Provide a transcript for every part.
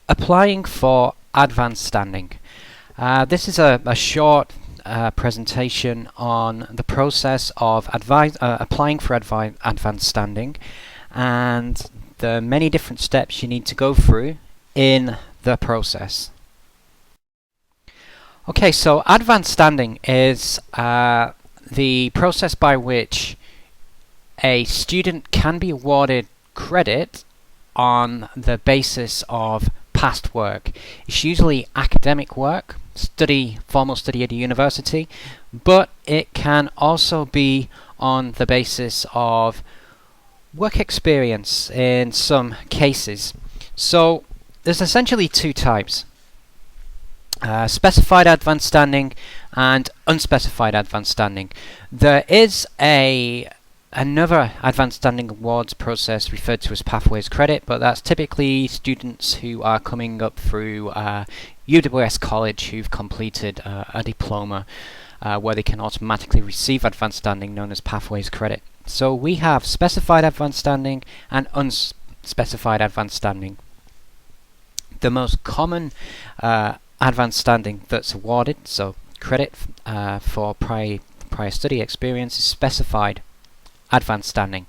Applying for advanced standing. This is a short presentation on the process of applying for advanced standing and the many different steps you need to go through in the process. Okay, so advanced standing is the process by which a student can be awarded credit on the basis of past work. It's usually academic work, formal study at a university, but it can also be on the basis of work experience in some cases. So there's essentially two types: specified advanced standing and unspecified advanced standing. There is another advanced standing awards process referred to as Pathways Credit, but that's typically students who are coming up through UWS College who've completed a diploma where they can automatically receive advanced standing known as Pathways Credit. So we have specified advanced standing and unspecified advanced standing. The most common advanced standing that's awarded, so credit for prior study experience, is specified advanced standing.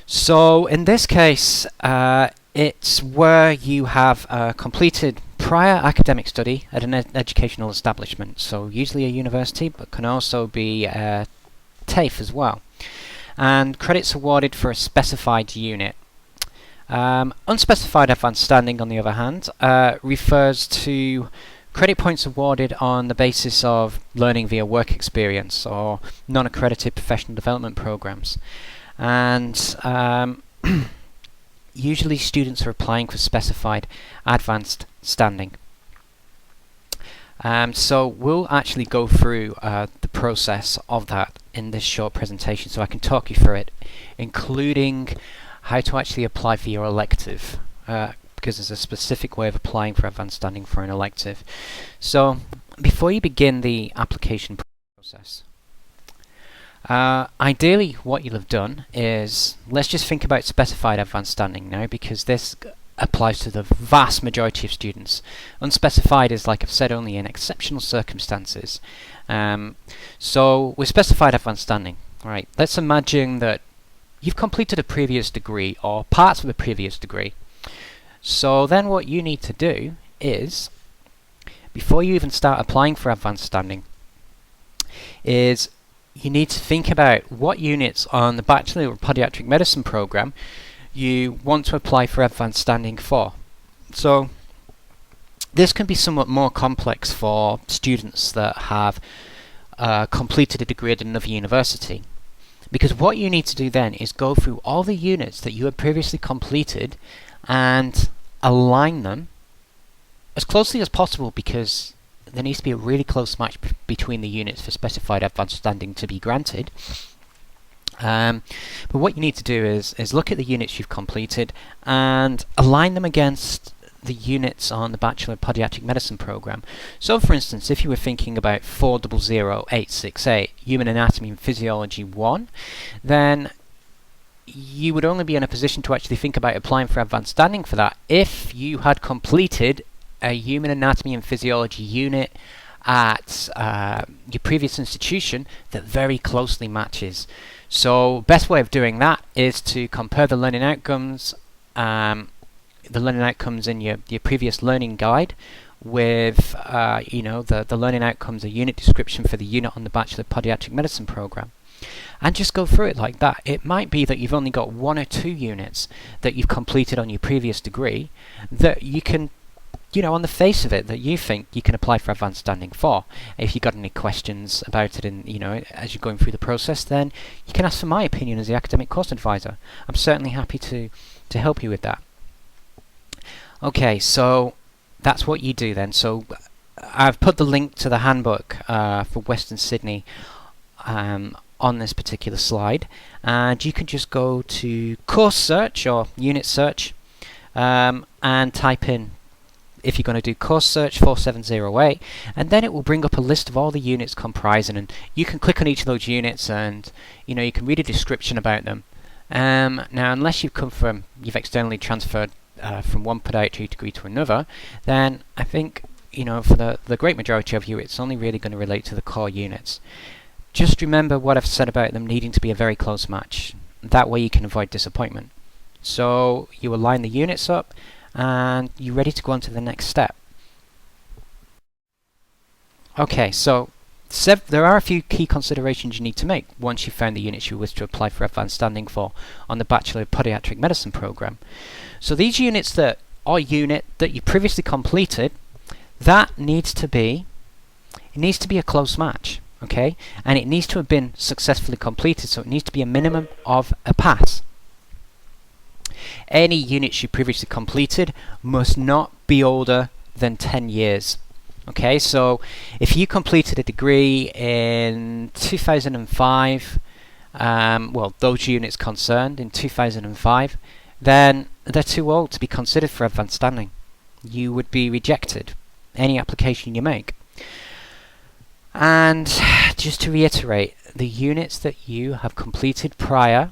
So in this case, it's where you have completed prior academic study at an educational establishment, so usually a university, but can also be TAFE as well. And credits awarded for a specified unit. Unspecified advanced standing, on the other hand, refers to credit points awarded on the basis of learning via work experience or non-accredited professional development programs. And usually students are applying for specified advanced standing. So we'll actually go through the process of that in this short presentation, so I can talk you through it, including how to actually apply for your elective, because there's a specific way of applying for advanced standing for an elective. So before you begin the application process, ideally what you'll have done is, let's just think about specified advanced standing now, because this applies to the vast majority of students. Unspecified is, like I've said, only in exceptional circumstances. So with specified advanced standing, right, let's imagine that you've completed a previous degree or parts of a previous degree. So then what you need to do is, before you even start applying for advanced standing, is you need to think about what units on the Bachelor of Podiatric Medicine program you want to apply for advanced standing for. So this can be somewhat more complex for students that have completed a degree at another university, because what you need to do then is go through all the units that you had previously completed and align them as closely as possible, because there needs to be a really close match between the units for specified advanced standing to be granted. But what you need to do is look at the units you've completed and align them against the units on the Bachelor of Podiatric Medicine program. So for instance, if you were thinking about 400868, Human Anatomy and Physiology 1, then you would only be in a position to actually think about applying for advanced standing for that if you had completed a Human Anatomy and Physiology unit at your previous institution that very closely matches. So best way of doing that is to compare the learning outcomes in your previous learning guide with the learning outcomes, a unit description for the unit on the Bachelor of Podiatric Medicine program, and just go through it like that. It might be that you've only got 1 or 2 units that you've completed on your previous degree that you can, on the face of it, that you think you can apply for advanced standing for. If you've got any questions about it, and as you're going through the process, then you can ask for my opinion as the academic course advisor. I'm certainly happy to help you with that. Okay, so that's what you do then. So I've put the link to the handbook for Western Sydney on this particular slide, and you can just go to course search or unit search and type in, if you're going to do course search 4708, and then it will bring up a list of all the units comprising, and you can click on each of those units and you can read a description about them. Now, unless you've externally transferred from one podiatry degree to another, then I think, for the great majority of you, it's only really going to relate to the core units. Just remember what I've said about them needing to be a very close match. That way you can avoid disappointment. So you align the units up and you're ready to go on to the next step. Okay, so there are a few key considerations you need to make once you've found the units you wish to apply for advanced standing for on the Bachelor of Podiatric Medicine program. So these units that you previously completed, that needs to be a close match, okay? And it needs to have been successfully completed, so it needs to be a minimum of a pass. Any units you previously completed must not be older than 10 years. Okay, so if you completed a degree in 2005, those units concerned in 2005, then they're too old to be considered for advanced standing. You would be rejected, any application you make. And just to reiterate, the units that you have completed prior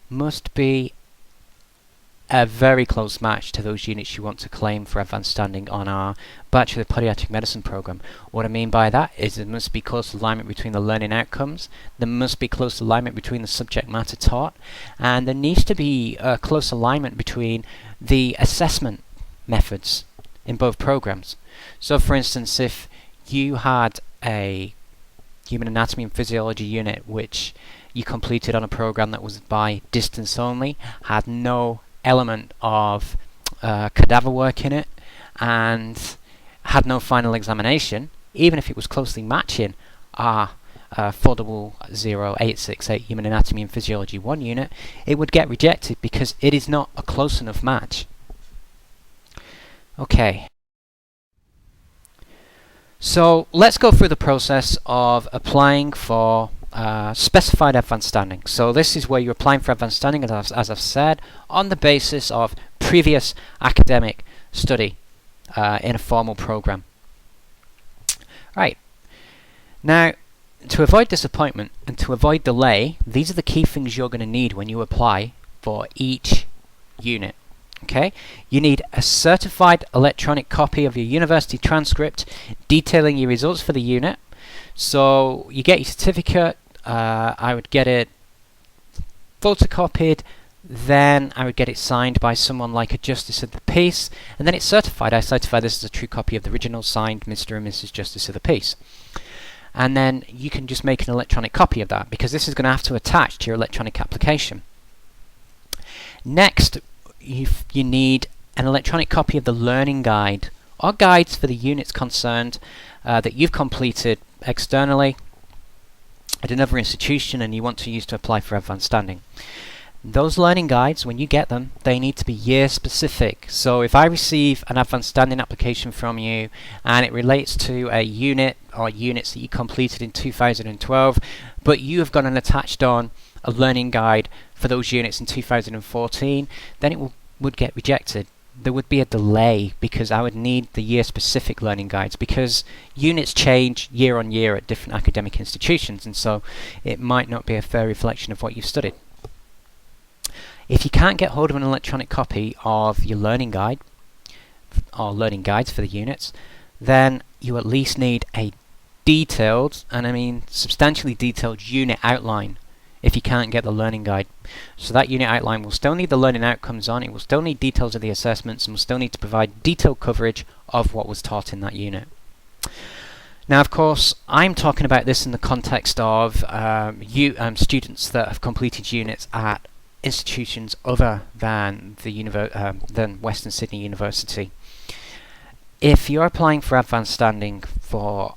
must be a very close match to those units you want to claim for advanced standing on our Bachelor of Podiatric Medicine program. What I mean by that is there must be close alignment between the learning outcomes, there must be close alignment between the subject matter taught, and there needs to be a close alignment between the assessment methods in both programs. So for instance, if you had a human anatomy and physiology unit which you completed on a program that was by distance only, had no element of cadaver work in it, and had no final examination, even if it was closely matching our 400868 Human Anatomy and Physiology 1 unit, it would get rejected because it is not a close enough match. Okay. So let's go through the process of applying for specified advanced standing. So this is where you're applying for advanced standing, as I've said, on the basis of previous academic study in a formal program. Right. Now, to avoid disappointment and to avoid delay, these are the key things you're going to need when you apply for each unit. Okay, you need a certified electronic copy of your university transcript detailing your results for the unit. So you get your certificate, I would get it photocopied, then I would get it signed by someone like a Justice of the Peace, and then it's certified. I certify this as a true copy of the original, signed Mr. and Mrs. Justice of the Peace. And then you can just make an electronic copy of that, because this is going to have to attach to your electronic application. Next, you need an electronic copy of the learning guide or guides for the units concerned that you've completed externally at another institution and you want to use to apply for advanced standing. Those learning guides, when you get them, they need to be year specific. So if I receive an advanced standing application from you and it relates to a unit or units that you completed in 2012, but you have got an attached on a learning guide for those units in 2014, then it would get rejected. There would be a delay because I would need the year-specific learning guides, because units change year on year at different academic institutions, and so it might not be a fair reflection of what you've studied. If you can't get hold of an electronic copy of your learning guide or learning guides for the units, then you at least need a detailed, and I mean substantially detailed, unit outline if you can't get the learning guide. So that unit outline will still need the learning outcomes on, it will still need details of the assessments, and will still need to provide detailed coverage of what was taught in that unit. Now, of course, I'm talking about this in the context of students that have completed units at institutions other than than Western Sydney University. If you're applying for advanced standing for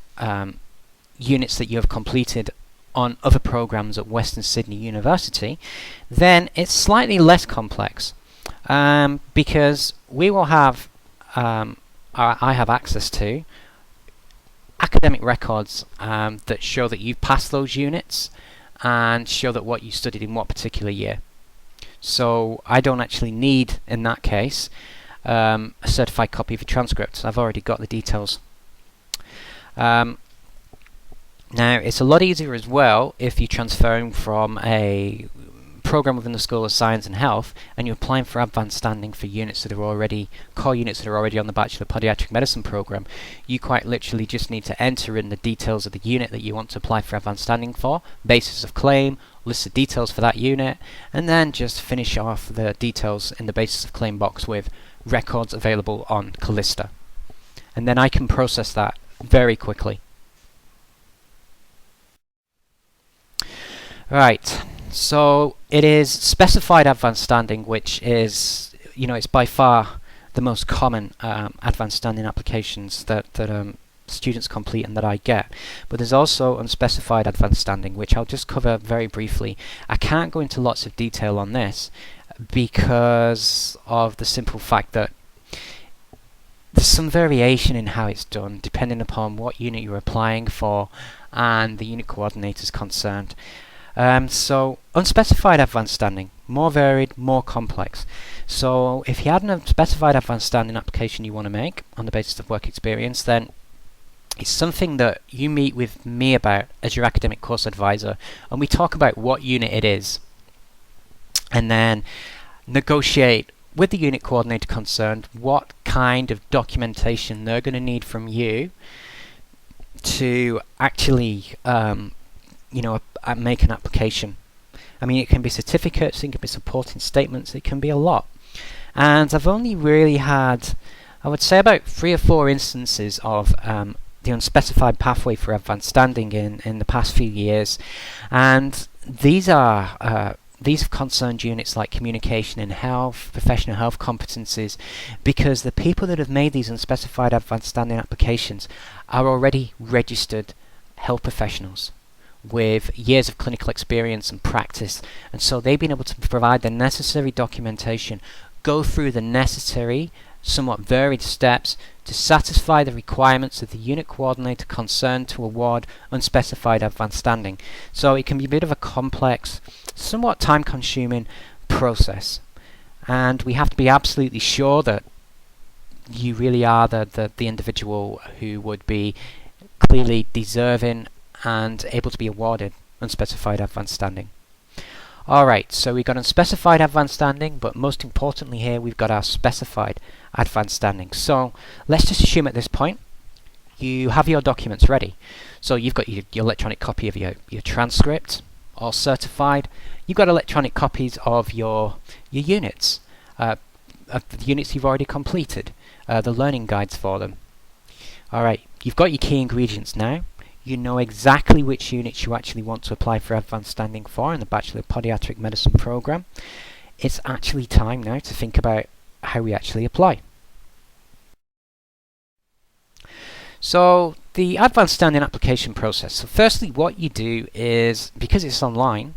units that you have completed on other programs at Western Sydney University, then it's slightly less complex, because we will have, I have access to academic records that show that you've passed those units and show that what you studied in what particular year. So I don't actually need, in that case, a certified copy of your transcript. I've already got the details. Now, it's a lot easier as well if you're transferring from a program within the School of Science and Health and you're applying for advanced standing for units that are already, core units that are already on the Bachelor of Podiatric Medicine program, you quite literally just need to enter in the details of the unit that you want to apply for advanced standing for, basis of claim, list of details for that unit, and then just finish off the details in the basis of claim box with records available on Callista. And then I can process that very quickly. Right, so it is specified advanced standing, which is, it's by far the most common advanced standing applications that students complete and that I get. But there's also unspecified advanced standing, which I'll just cover very briefly. I can't go into lots of detail on this because of the simple fact that there's some variation in how it's done depending upon what unit you're applying for and the unit coordinators concerned. So unspecified advanced standing, more varied, more complex. So if you had an unspecified advanced standing application you want to make on the basis of work experience, then it's something that you meet with me about as your academic course advisor, and we talk about what unit it is and then negotiate with the unit coordinator concerned what kind of documentation they're going to need from you to actually make an application. I mean, it can be certificates, it can be supporting statements, it can be a lot. And I've only really had, I would say, about 3 or 4 instances of the unspecified pathway for advanced standing in the past few years, and these have concerned units like communication and health, professional health competencies, because the people that have made these unspecified advanced standing applications are already registered health professionals with years of clinical experience and practice, and so they've been able to provide the necessary documentation, go through the necessary, somewhat varied steps to satisfy the requirements of the unit coordinator concerned to award unspecified advanced standing. So it can be a bit of a complex, somewhat time-consuming process, and we have to be absolutely sure that you really are the individual who would be clearly deserving and able to be awarded unspecified advanced standing. Alright, so we've got unspecified advanced standing, but most importantly here we've got our specified advanced standing. So let's just assume at this point you have your documents ready. So you've got your electronic copy of your transcript, all certified. You've got electronic copies of your units, of the units you've already completed, the learning guides for them. Alright, you've got your key ingredients now. You know exactly which units you actually want to apply for advanced standing for in the Bachelor of Podiatric Medicine program. It's actually time now to think about how we actually apply. So the advanced standing application process. So firstly, what you do is, because it's online,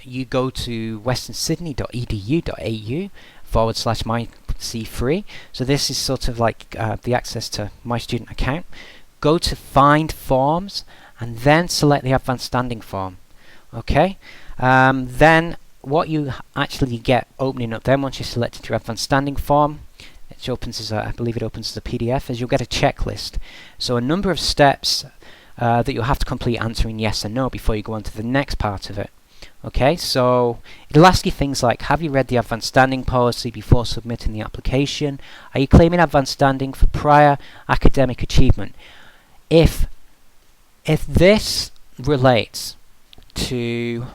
you go to westernsydney.edu.au/myC3. So this is sort of like the access to My Student account. Go to Find Forms and then select the Advanced Standing form. Okay, then what you actually get opening up then once you selected your Advanced Standing form, it opens as I believe it opens as a PDF, is you'll get a checklist. So a number of steps that you'll have to complete answering yes and no before you go on to the next part of it. Okay, so it'll ask you things like, have you read the advanced standing policy before submitting the application? Are you claiming advanced standing for prior academic achievement? If this relates to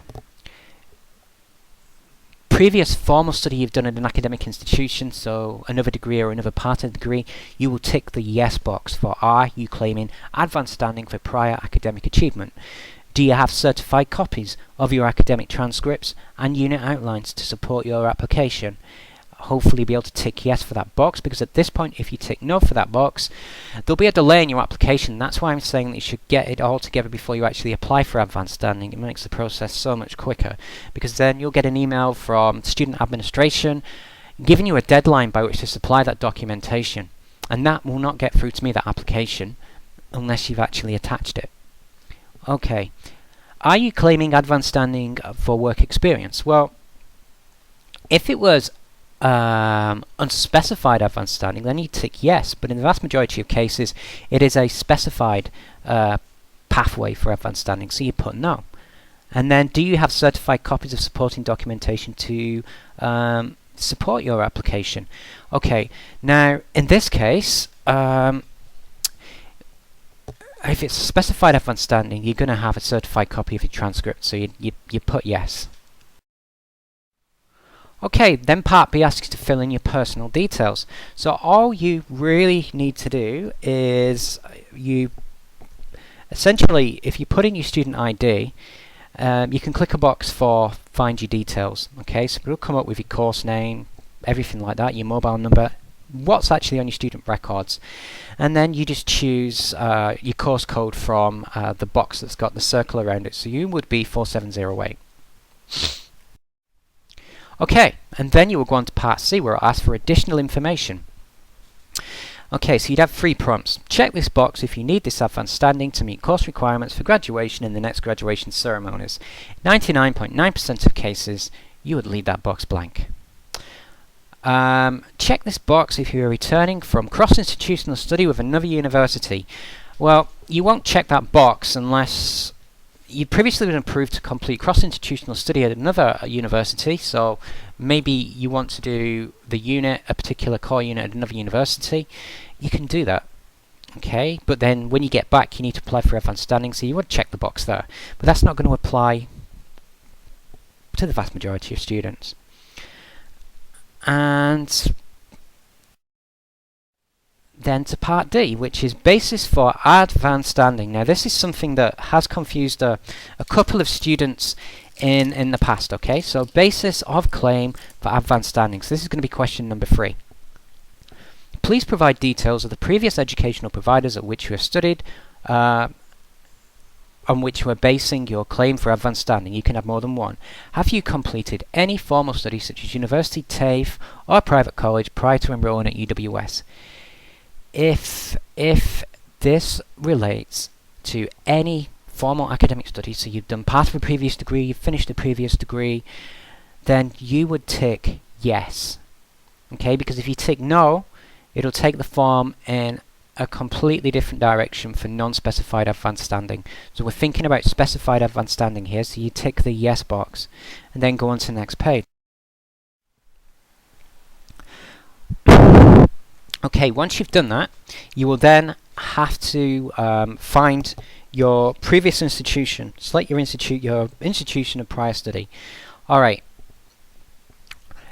previous formal study you've done at an academic institution, so another degree or another part of the degree, you will tick the yes box for are you claiming advanced standing for prior academic achievement. Do you have certified copies of your academic transcripts and unit outlines to support your application? Hopefully be able to tick yes for that box, because at this point if you tick no for that box, there'll be a delay in your application. That's why I'm saying that you should get it all together before you actually apply for advanced standing. It makes the process so much quicker, because then you'll get an email from student administration giving you a deadline by which to supply that documentation, and that will not get through to me, that application, unless you've actually attached it. Okay, are you claiming advanced standing for work experience? Well, if it was unspecified advanced standing, then you tick yes, but in the vast majority of cases it is a specified pathway for advanced standing, so you put no. And then, do you have certified copies of supporting documentation to support your application? Okay, now in this case, if it's specified advanced standing, you're going to have a certified copy of your transcript, so you put yes. Okay, then part B asks you to fill in your personal details. So all you really need to do is essentially, if you put in your student ID, you can click a box for find your details. Okay, so it'll come up with your course name, everything like that, your mobile number, what's actually on your student records, and then you just choose your course code from the box that's got the circle around it. So you would be 4708. Okay, and then you will go on to part C, where it'll ask for additional information. Okay, so you'd have 3 prompts. Check this box if you need this advanced standing to meet course requirements for graduation in the next graduation ceremonies. 99.9% of cases, you would leave that box blank. Check this box if you are returning from cross-institutional study with another university. Well, you won't check that box unless you'd previously been approved to complete cross-institutional study at another university, so maybe you want to do the unit, a particular core unit at another university. You can do that, okay? But then when you get back, you need to apply for advanced standing, so you would check the box there. But that's not going to apply to the vast majority of students. And then to part D, which is basis for advanced standing. Now this is something that has confused a couple of students in the past, okay? So basis of claim for advanced standing. So this is going to be question number 3. Please provide details of the previous educational providers at which you have studied, on which you are basing your claim for advanced standing. You can have more than one. Have you completed any formal studies such as university, TAFE, or private college prior to enrolling at UWS? If this relates to any formal academic study, so you've done part of a previous degree, you've finished a previous degree, then you would tick yes. Okay, because if you tick no, it'll take the form in a completely different direction for non-specified advanced standing. So we're thinking about specified advanced standing here, so you tick the yes box and then go on to the next page. Okay, once you've done that, you will then have to find your previous institution. Select your institution of prior study. Alright.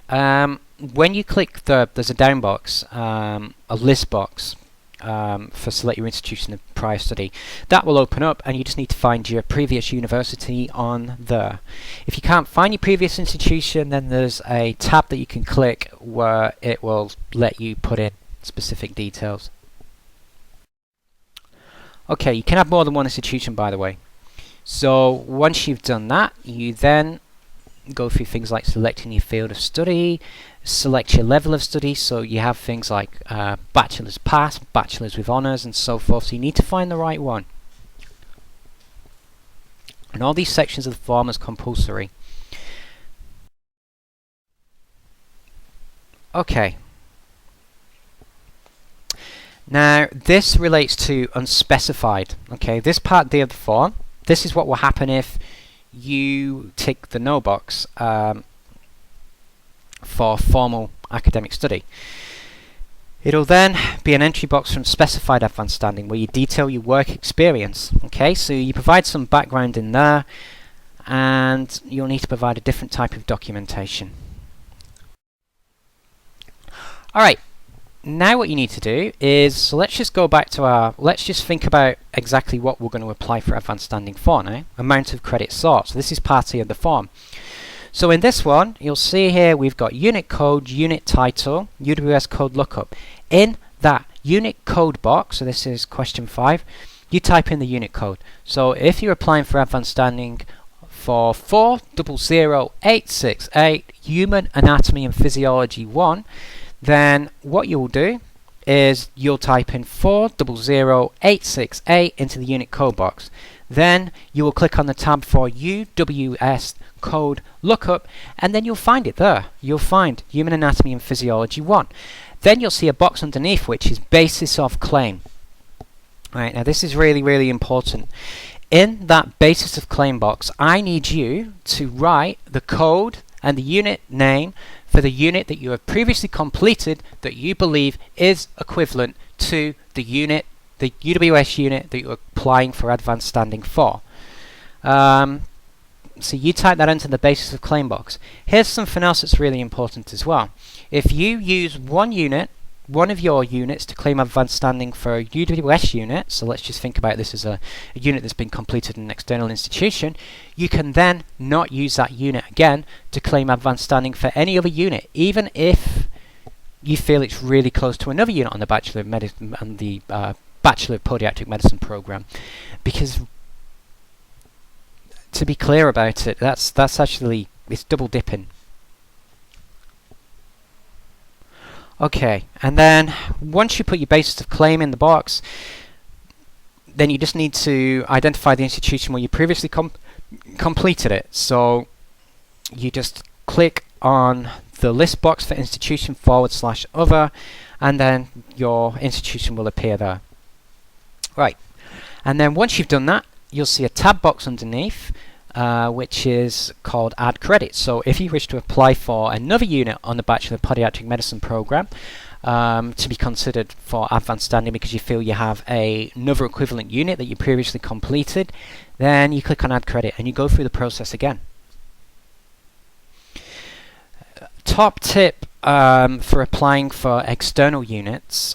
When you click there's a down box, a list box for select your institution of prior study. That will open up and you just need to find your previous university on there. If you can't find your previous institution, then there's a tab that you can click where it will let you put in specific details. Okay, you can have more than one institution, by the way. So once you've done that, you then go through things like selecting your field of study, select your level of study, so you have things like bachelor's pass, bachelor's with honours and so forth, so you need to find the right one. And all these sections of the form is compulsory. Okay. Now this relates to unspecified. Okay, this part D of the form, this is what will happen if you tick the no box for formal academic study. It'll then be an entry box from specified advanced standing where you detail your work experience. Okay, so you provide some background in there and you'll need to provide a different type of documentation. Alright, now what you need to do is, so let's just go back to let's just think about exactly what we're going to apply for advanced standing for now. Amount of credit sought. So this is part A of the form. So in this one, you'll see here we've got unit code, unit title, UWS code lookup. In that unit code box, so this is question 5, you type in the unit code. So if you're applying for advanced standing for 400868 Human Anatomy and Physiology 1, then what you'll do is you'll type in 400868 into the unit code box. Then you will click on the tab for UWS code lookup and then you'll find it there. You'll find Human Anatomy and Physiology 1. Then you'll see a box underneath which is basis of claim. Right, now this is really, really important. in that basis of claim box, I need you to write the code and the unit name for the unit that you have previously completed that you believe is equivalent to the unit, the UWS unit that you're applying for advanced standing for. So you type that into the basis of claim box. Here's something else that's really important as well. If you use one of your units to claim advanced standing for a UWS unit, so let's just think about this as a unit that's been completed in an external institution, you can then not use that unit again to claim advanced standing for any other unit, even if you feel it's really close to another unit on the Bachelor of Medicine and the Bachelor of Podiatric Medicine program. Because to be clear about it, that's actually, it's double dipping. Okay, and then once you put your basis of claim in the box, then you just need to identify the institution where you previously completed it. So you just click on the list box for institution /other, and then your institution will appear there. Right, and then once you've done that, you'll see a tab box underneath, which is called Add Credits. So if you wish to apply for another unit on the Bachelor of Podiatric Medicine program to be considered for advanced standing because you feel you have another equivalent unit that you previously completed, then you click on Add Credit and you go through the process again. Top tip for applying for external units,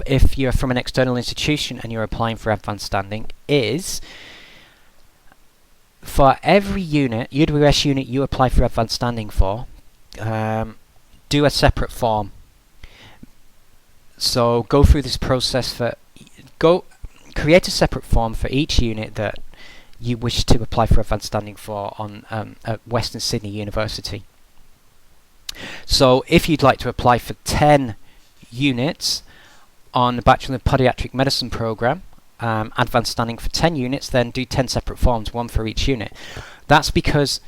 if you're from an external institution and you're applying for advanced standing, is for every unit, UWS unit you apply for advanced standing for, do a separate form. So go through this process create a separate form for each unit that you wish to apply for advanced standing for on at Western Sydney University. So if you'd like to apply for 10 units on the Bachelor of Podiatric Medicine program, advanced standing for 10 units, then do 10 separate forms, one for each unit. That's because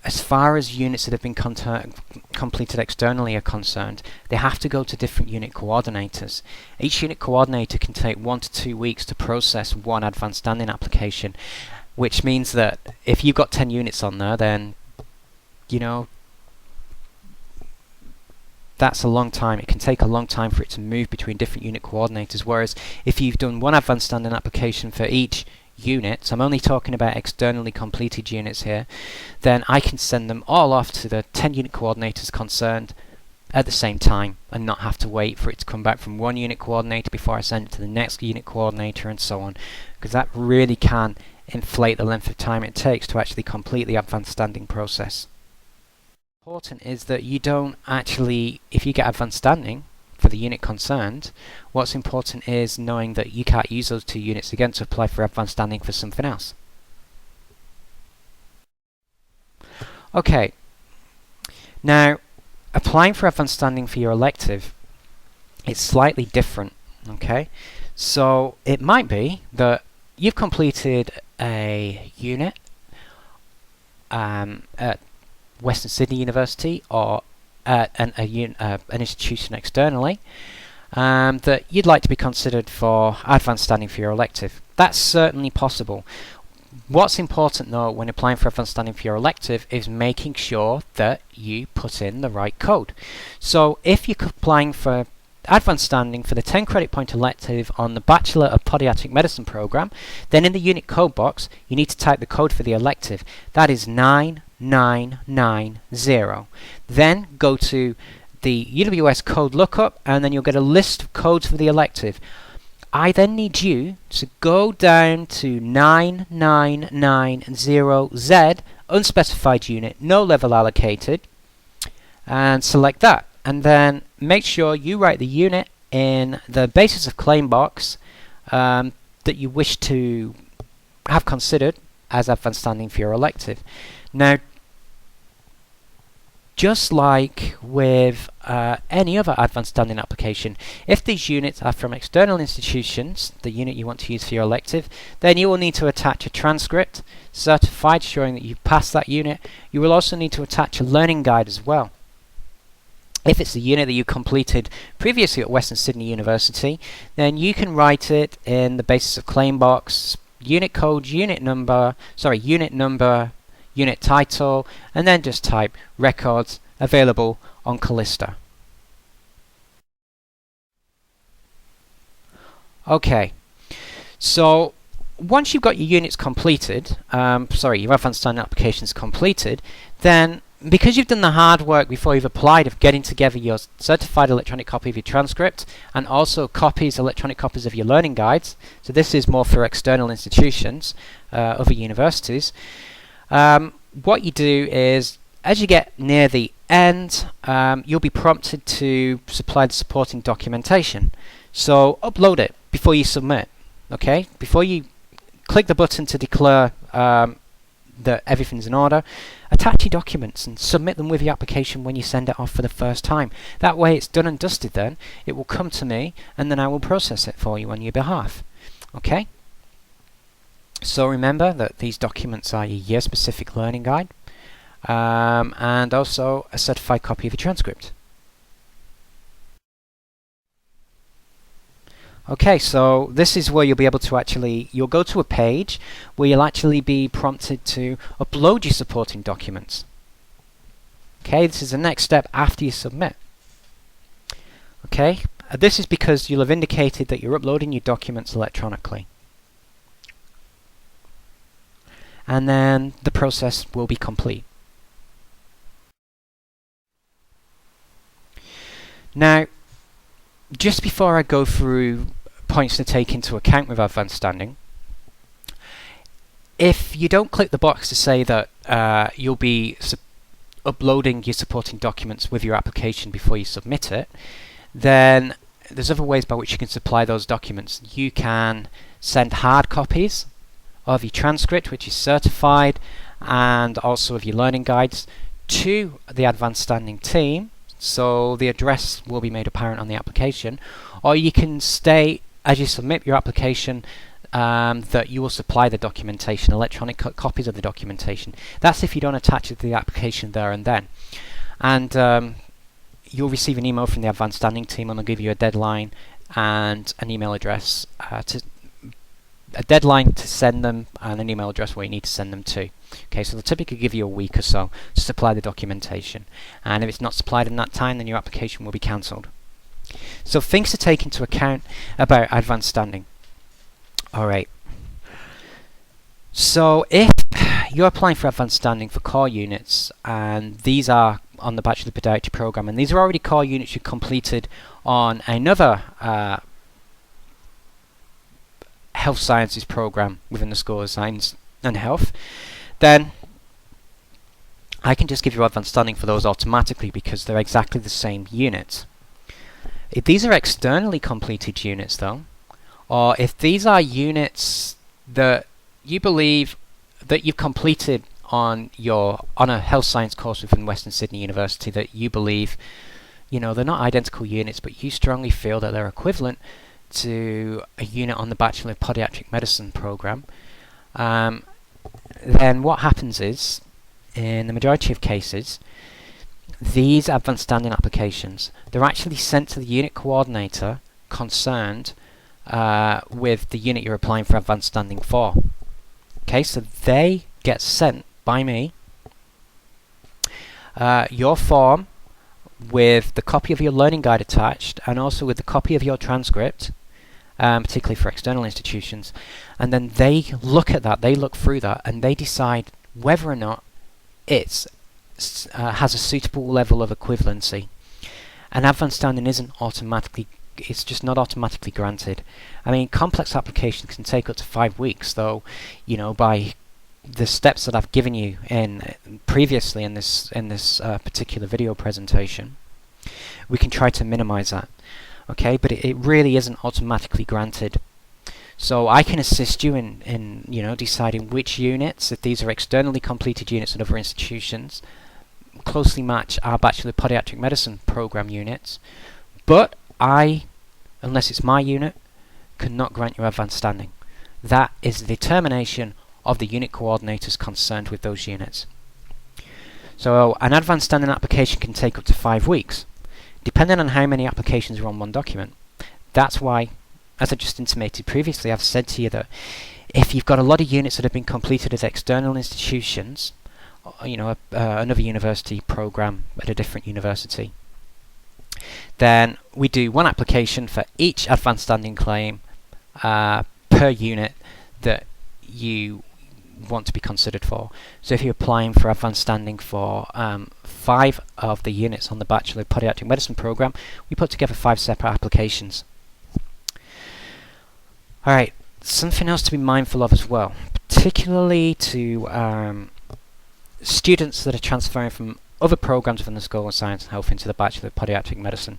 as far as units that have been completed externally are concerned, they have to go to different unit coordinators. Each unit coordinator can take 1 to 2 weeks to process one advanced standing application, which means that if you've got 10 units on there, then you know that's a long time. It can take a long time for it to move between different unit coordinators, whereas if you've done one advanced standing application for each unit, so I'm only talking about externally completed units here, then I can send them all off to the 10 unit coordinators concerned at the same time and not have to wait for it to come back from one unit coordinator before I send it to the next unit coordinator and so on, because that really can inflate the length of time it takes to actually complete the advanced standing process. Important is that you don't actually, if you get advanced standing for the unit concerned, what's important is knowing that you can't use those 2 units again to apply for advanced standing for something else. Okay, now applying for advanced standing for your elective, it's slightly different. Okay, so it might be that you've completed a unit at Western Sydney University or at an institution externally that you'd like to be considered for advanced standing for your elective. That's certainly possible. What's important though when applying for advanced standing for your elective is making sure that you put in the right code. So if you're applying for advanced standing for the 10 credit point elective on the Bachelor of Podiatric Medicine program, then in the unit code box you need to type the code for the elective. That is 9990. Then go to the UWS code lookup and then you'll get a list of codes for the elective. I then need you to go down to 9990Z, unspecified unit, no level allocated, and select that. And then make sure you write the unit in the basis of claim box that you wish to have considered as advanced standing for your elective. Now, just like with any other advanced standing application, if these units are from external institutions, the unit you want to use for your elective, then you will need to attach a transcript certified showing that you've passed that unit. You will also need to attach a learning guide as well. If it's a unit that you completed previously at Western Sydney University, then you can write it in the basis of claim box, unit code, unit number, unit title, and then just type records available on Callista. Okay, so once you've got your units completed, your advanced standing applications completed, then because you've done the hard work before you've applied of getting together your certified electronic copy of your transcript and also electronic copies of your learning guides, so this is more for external institutions, other universities, what you do is, as you get near the end, you'll be prompted to supply the supporting documentation. So upload it before you submit, okay? Before you click the button to declare that everything's in order, attach your documents and submit them with your application when you send it off for the first time. That way it's done and dusted then. It will come to me and then I will process it for you on your behalf. Okay? So remember that these documents are your year-specific learning guide and also a certified copy of your transcript. Okay, so this is where you'll be able to you'll go to a page where you'll actually be prompted to upload your supporting documents. Okay, this is the next step after you submit. Okay, this is because you'll have indicated that you're uploading your documents electronically. And then the process will be complete. Now, just before I go through points to take into account with advanced standing, if you don't click the box to say that you'll be uploading your supporting documents with your application before you submit it, then there's other ways by which you can supply those documents. You can send hard copies of your transcript, which is certified, and also of your learning guides to the advanced standing team, so the address will be made apparent on the application, or you can state as you submit your application that you will supply the documentation, electronic copies of the documentation. That's if you don't attach it to the application there and then. And you'll receive an email from the advanced standing team and they'll give you a deadline and an email address to send them and an email address where you need to send them to. Okay, so they'll typically give you a week or so to supply the documentation, and if it's not supplied in that time, then your application will be cancelled. So things to take into account about advanced standing. Alright, so if you're applying for advanced standing for core units, and these are on the Bachelor of Podiatry program, and these are already core units you completed on another health sciences program within the School of Science and Health, then I can just give you advanced standing for those automatically because they're exactly the same units. If these are externally completed units though, or if these are units that you believe that you've completed on a health science course within Western Sydney University that you believe, they're not identical units, but you strongly feel that they're equivalent to a unit on the Bachelor of Podiatric Medicine program, then what happens is, in the majority of cases, these advanced standing applications, they're actually sent to the unit coordinator concerned with the unit you're applying for advanced standing for. Okay, so they get sent by me your form with the copy of your learning guide attached and also with the copy of your transcript, particularly for external institutions, and then they look at that, they look through that, and they decide whether or not it has a suitable level of equivalency. And advanced standing it's just not automatically granted. I mean, complex applications can take up to 5 weeks, though, by the steps that I've given you previously in this particular video presentation, we can try to minimize that. Okay, but it really isn't automatically granted. So I can assist you in deciding which units, if these are externally completed units at other institutions, closely match our Bachelor of Podiatric Medicine program units. But I, unless it's my unit, cannot grant you advanced standing. That is the determination of the unit coordinators concerned with those units. So an advanced standing application can take up to 5 weeks. depending on how many applications are on one document. That's why, as I just intimated previously, I've said to you that if you've got a lot of units that have been completed at external institutions, another university program at a different university, then we do one application for each advanced standing claim per unit that you want to be considered for. So if you're applying for advanced standing for 5 of the units on the Bachelor of Podiatric Medicine program, we put together 5 separate applications. Alright, something else to be mindful of as well, particularly to students that are transferring from other programs within the School of Science and Health into the Bachelor of Podiatric Medicine.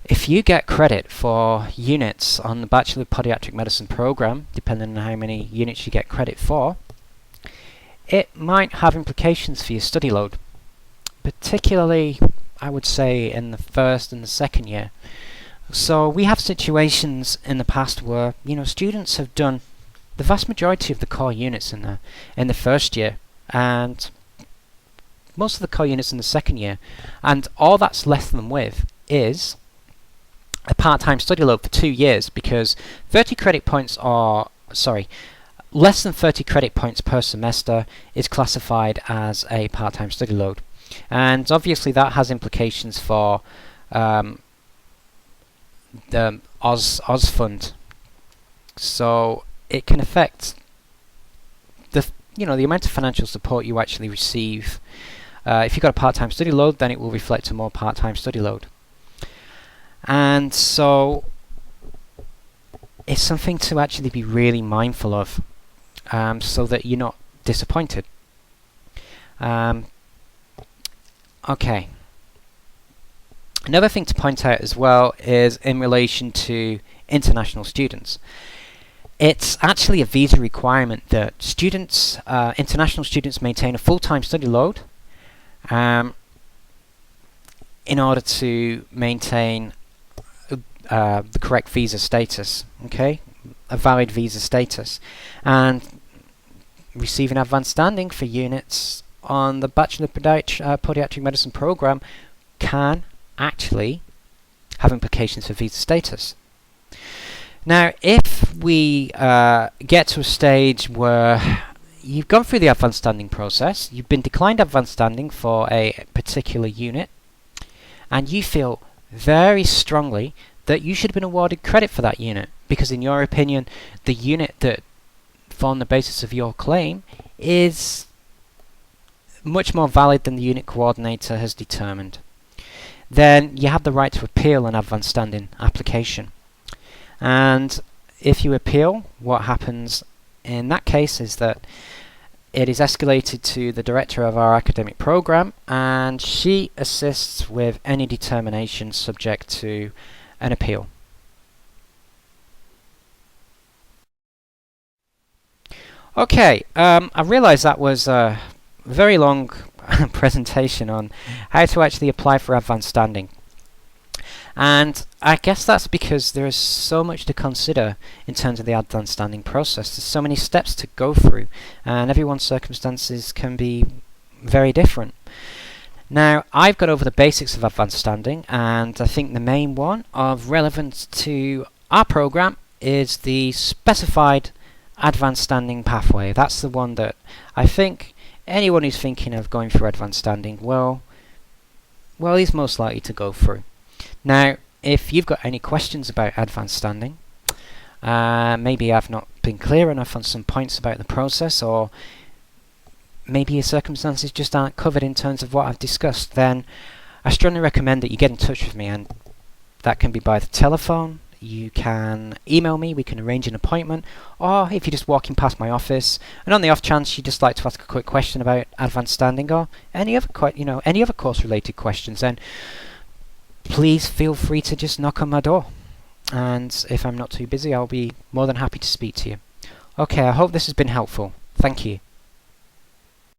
If you get credit for units on the Bachelor of Podiatric Medicine program, depending on how many units you get credit for, it might have implications for your study load, particularly, I would say, in the first and the second year. So we have situations in the past where, students have done the vast majority of the core units in the first year, and most of the core units in the second year, and all that's left them with is a part-time study load for 2 years, because less than 30 credit points per semester is classified as a part-time study load. And obviously that has implications for the Oz Fund. So it can affect the amount of financial support you actually receive. If you've got a part-time study load, then it will reflect a more part-time study load. And so it's something to actually be really mindful of, so that you're not disappointed. Okay. Another thing to point out as well is in relation to international students. It's actually a visa requirement that students, international students, maintain a full-time study load in order to maintain the correct visa status, okay, a valid visa status, and receiving advanced standing for units on the Bachelor of Podiatric Medicine program can actually have implications for visa status. Now, if we get to a stage where you've gone through the advanced standing process, you've been declined advanced standing for a particular unit, and you feel very strongly that you should have been awarded credit for that unit, because in your opinion the unit that formed the basis of your claim is much more valid than the unit coordinator has determined, then you have the right to appeal an advanced standing application. And if you appeal, what happens in that case is that it is escalated to the director of our academic program, and she assists with any determination subject to an appeal. Okay, I realise that was a very long presentation on how to actually apply for advanced standing. And I guess that's because there is so much to consider in terms of the advanced standing process. There's so many steps to go through, and everyone's circumstances can be very different. Now, I've got over the basics of advanced standing, and I think the main one of relevance to our program is the specified advanced standing pathway. That's the one that I think anyone who's thinking of going for advanced standing, well, is most likely to go through. Now, if you've got any questions about advanced standing, maybe I've not been clear enough on some points about the process, or maybe your circumstances just aren't covered in terms of what I've discussed, then I strongly recommend that you get in touch with me, and that can be by the telephone. You can email me, we can arrange an appointment, or if you're just walking past my office and on the off chance you'd just like to ask a quick question about advanced standing or any other course related questions, then please feel free to just knock on my door, and if I'm not too busy I'll be more than happy to speak to you. Okay, I hope this has been helpful. Thank you.